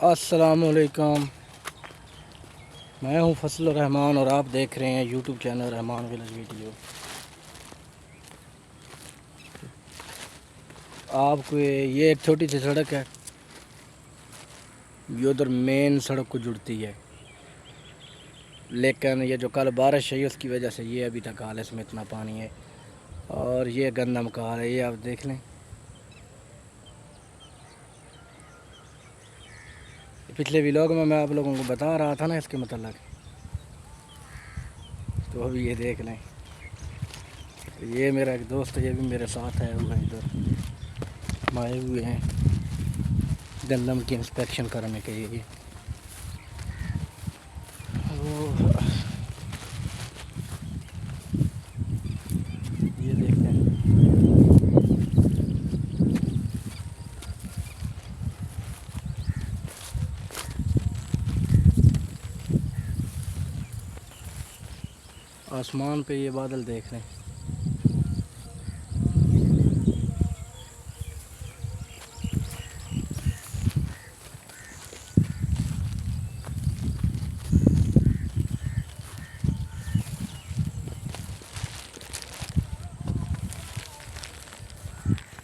अस्सलामुअलैकुम। मैं हूं फजलुर रहमान और आप देख रहे हैं YouTube channel Rahman village video. आपको ये एक छोटी सी सड़क है, ये उधर मेन सड़क को जुड़ती है, लेकिन ये जो कल बारिश है उसकी वजह से ये अभी तक हाल, इसमें इतना पानी है। और ये गंदम का हाल है, ये आप देख लें। पिछले व्लॉग में मैं आप लोगों को बता रहा था ना इसके मतलब, तो अभी ये देख लें। ये मेरा एक दोस्त है, ये भी मेरे साथ है, वो इधर आए हुए हैं गंदम की इंस्पेक्शन करने के लिए। ये देखते हैं, आसमान पे ये बादल देख रहे हैं।